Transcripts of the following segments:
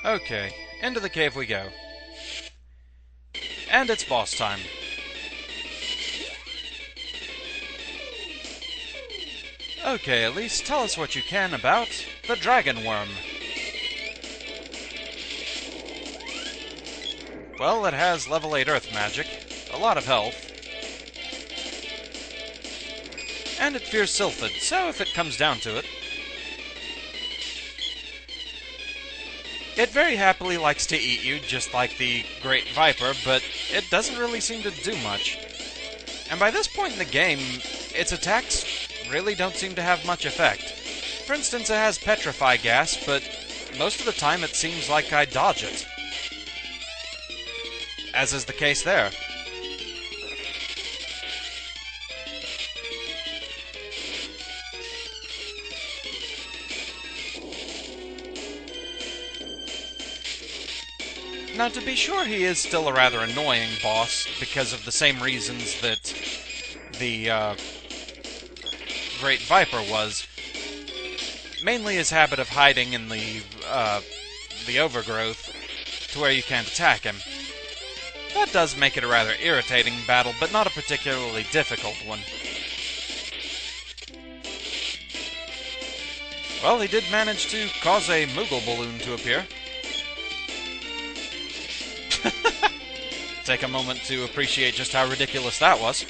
Okay, into the cave we go. And it's boss time. Okay, Elise, tell us what you can about the Dragon Worm. Well, it has level 8 earth magic, a lot of health, and it fears Sylphid, so if it comes down to it, it very happily likes to eat you, just like the Great Viper, but it doesn't really seem to do much. And by this point in the game, its attacks really don't seem to have much effect. For instance, it has Petrify Gas, but most of the time it seems like I dodge it. As is the case there. Now, to be sure, he is still a rather annoying boss, because of the same reasons that the Great Viper was. Mainly his habit of hiding in the overgrowth to where you can't attack him. That does make it a rather irritating battle, but not a particularly difficult one. Well, he did manage to cause a Moogle balloon to appear. Take a moment to appreciate just how ridiculous that was.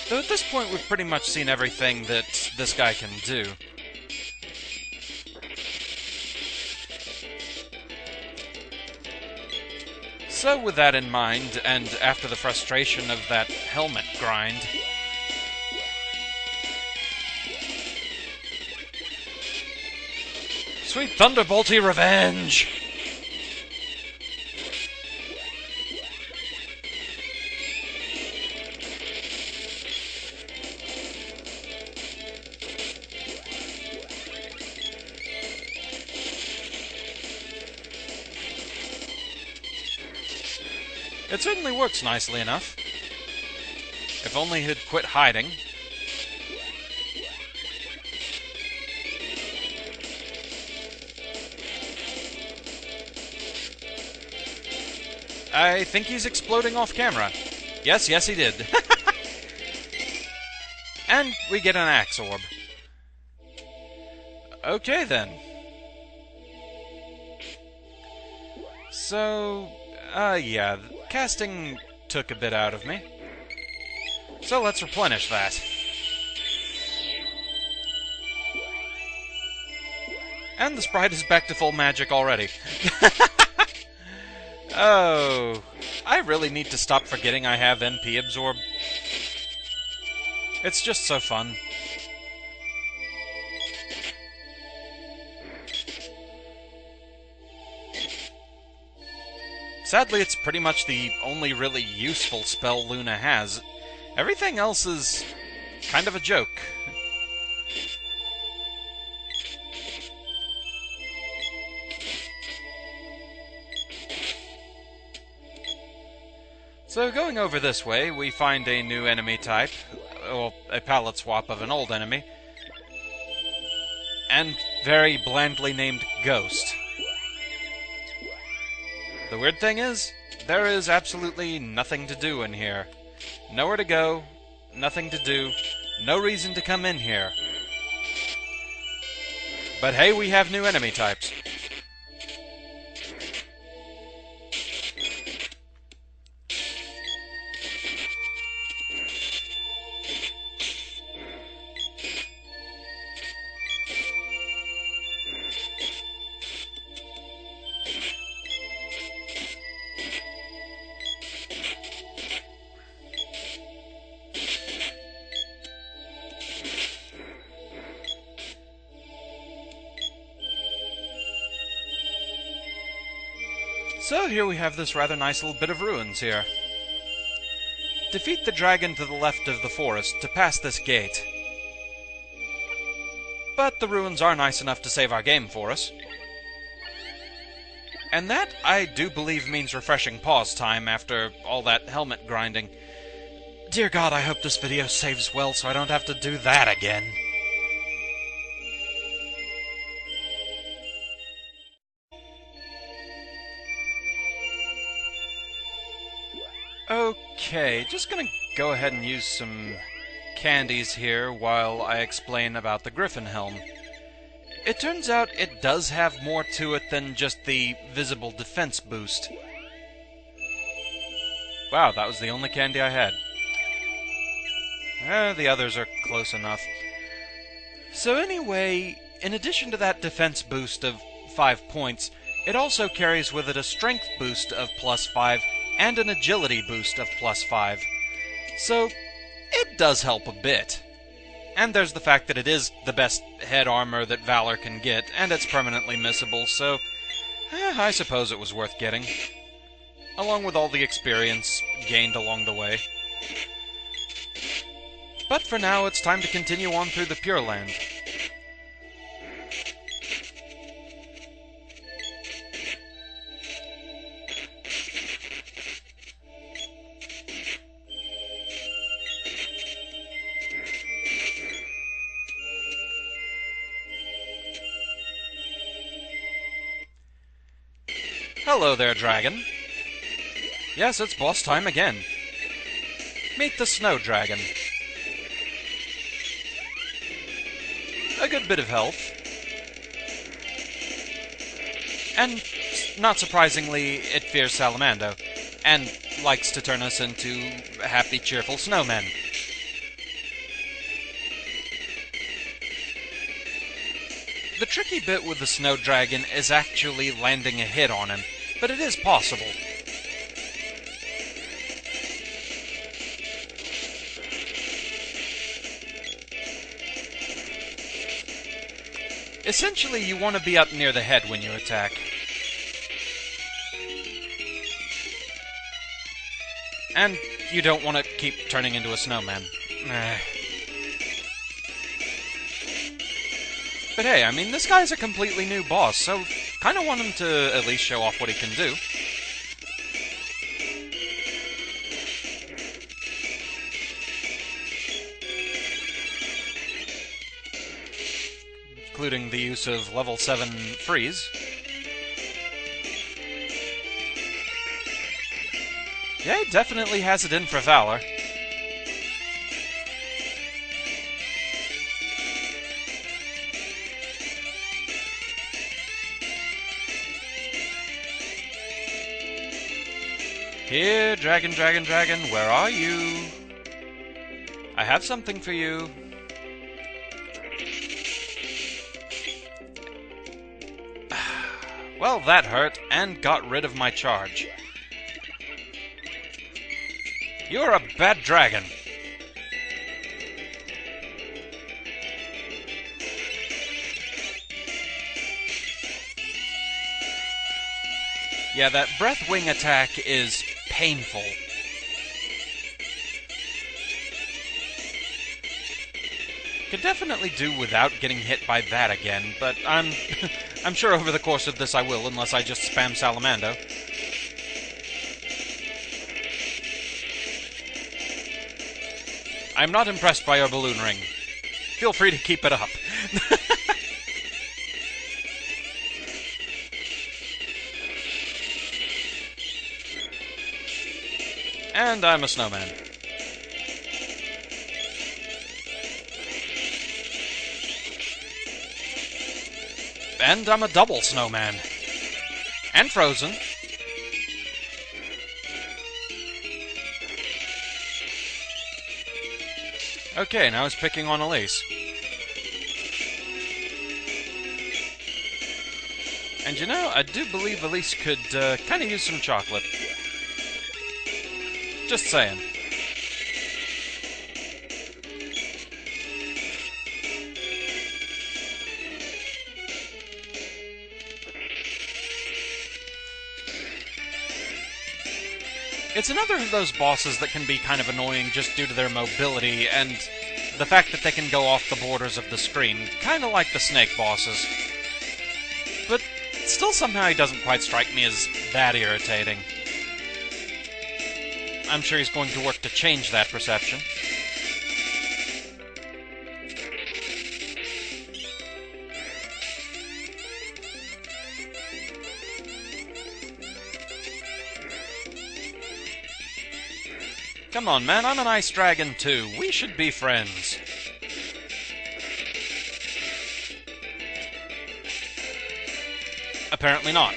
Though at this point we've pretty much seen everything that this guy can do. So with that in mind, and after the frustration of that helmet grind, sweet Thunderbolty revenge! It certainly works nicely enough. If only he'd quit hiding. I think he's exploding off camera. Yes, he did. And we get an Axe Orb. Okay, then. So, yeah, casting took a bit out of me. So let's replenish that. And the sprite is back to full magic already. Oh, I really need to stop forgetting I have NP Absorb. It's just so fun. Sadly, it's pretty much the only really useful spell Luna has. Everything else is kind of a joke. So going over this way, we find a new enemy type, well, a palette swap of an old enemy, and very blandly named Ghost. The weird thing is, there is absolutely nothing to do in here. Nowhere to go, nothing to do, no reason to come in here. But hey, we have new enemy types. So here we have this rather nice little bit of ruins here. Defeat the dragon to the left of the forest to pass this gate. But the ruins are nice enough to save our game for us. And that, I do believe, means refreshing pause time after all that helmet grinding. Dear God, I hope this video saves well so I don't have to do that again. Okay, just gonna go ahead and use some candies here while I explain about the Griffin Helm. It turns out it does have more to it than just the visible defense boost. Wow, that was the only candy I had. The others are close enough. So anyway, in addition to that defense boost of 5 points, it also carries with it a strength boost of +5 and an agility boost of +5. So, it does help a bit. And there's the fact that it is the best head armor that Valor can get, and it's permanently missable, so I suppose it was worth getting. Along with all the experience gained along the way. But for now, it's time to continue on through the Pure Land. Hello there, dragon. Yes, it's boss time again. Meet the Snow Dragon. A good bit of health. And, not surprisingly, it fears Salamando, and likes to turn us into happy, cheerful snowmen. The tricky bit with the Snow Dragon is actually landing a hit on him, but it is possible. Essentially, you want to be up near the head when you attack. And you don't want to keep turning into a snowman. But hey, I mean, this guy's a completely new boss, so kind of want him to at least show off what he can do. Including the use of level 7 freeze. Yeah, he definitely has it in for Valor. Here, dragon, dragon, dragon, where are you? I have something for you. Well, that hurt, and got rid of my charge. You're a bad dragon. Yeah, that breath wing attack is painful. Could definitely do without getting hit by that again, but I'm I'm sure over the course of this I will, unless I just spam Salamando. I'm not impressed by your balloon ring. Feel free to keep it up. And I'm a snowman. And I'm a double snowman. And frozen. Okay, now he's picking on Elise. And you know, I do believe Elise could kind of use some chocolate. Just saying. It's another of those bosses that can be kind of annoying just due to their mobility and the fact that they can go off the borders of the screen, kind of like the snake bosses. But still somehow he doesn't quite strike me as that irritating. I'm sure he's going to work to change that perception. Come on, man, I'm an ice dragon too. We should be friends. Apparently not.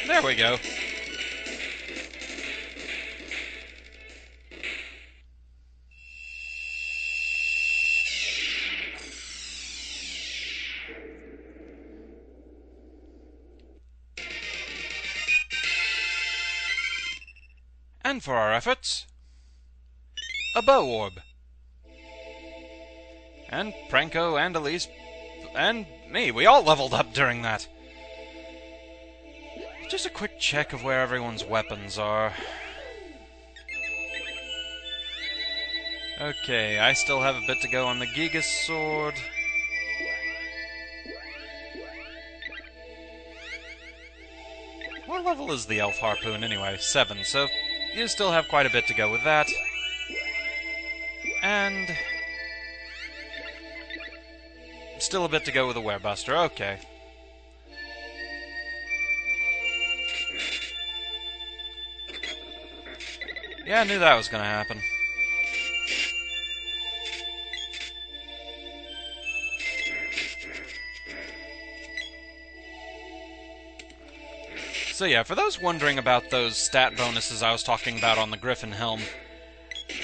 There we go. And for our efforts, a bow orb. And Pranko and Elise and me, we all leveled up during that. Just a quick check of where everyone's weapons are. Okay, I still have a bit to go on the Gigas sword. What level is the elf harpoon anyway? 7, so you still have quite a bit to go with that. And still a bit to go with the Werebuster, okay. Yeah, I knew that was gonna happen. So yeah, for those wondering about those stat bonuses I was talking about on the Griffin Helm,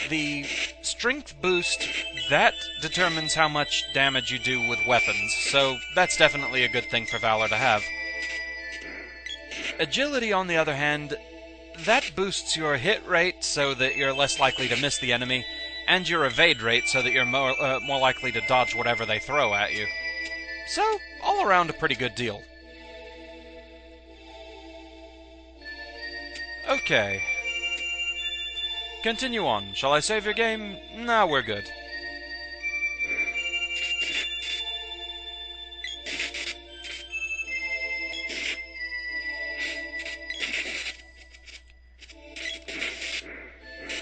the strength boost, that determines how much damage you do with weapons, so that's definitely a good thing for Valor to have. Agility, on the other hand, that boosts your hit rate so that you're less likely to miss the enemy, and your evade rate so that you're more likely to dodge whatever they throw at you. So, all around a pretty good deal. Okay. Continue on. Shall I save your game? Nah, we're good.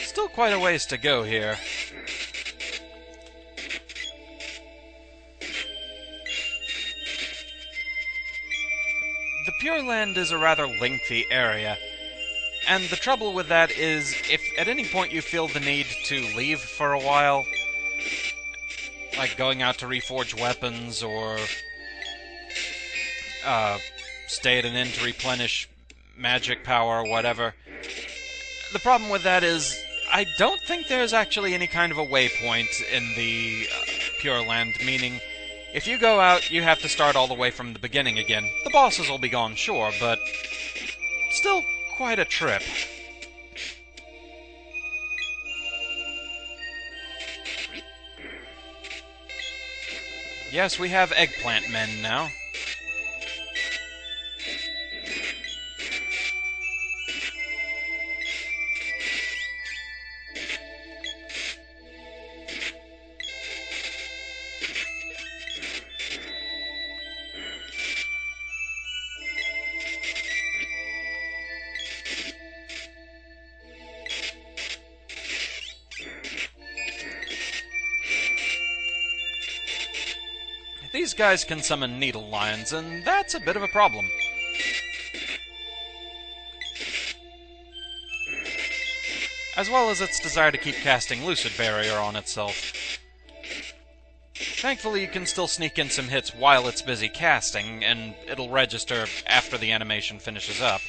Still quite a ways to go here. The Pure Land is a rather lengthy area, and the trouble with that is, if at any point you feel the need to leave for a while, like going out to reforge weapons, or stay at an inn to replenish magic power or whatever, the problem with that is, I don't think there's actually any kind of a waypoint in the Pure Land, meaning if you go out, you have to start all the way from the beginning again. The bosses will be gone, sure, but still quite a trip. Yes, we have eggplant men now. These guys can summon Needle Lions, and that's a bit of a problem. As well as its desire to keep casting Lucid Barrier on itself. Thankfully, you can still sneak in some hits while it's busy casting, and it'll register after the animation finishes up.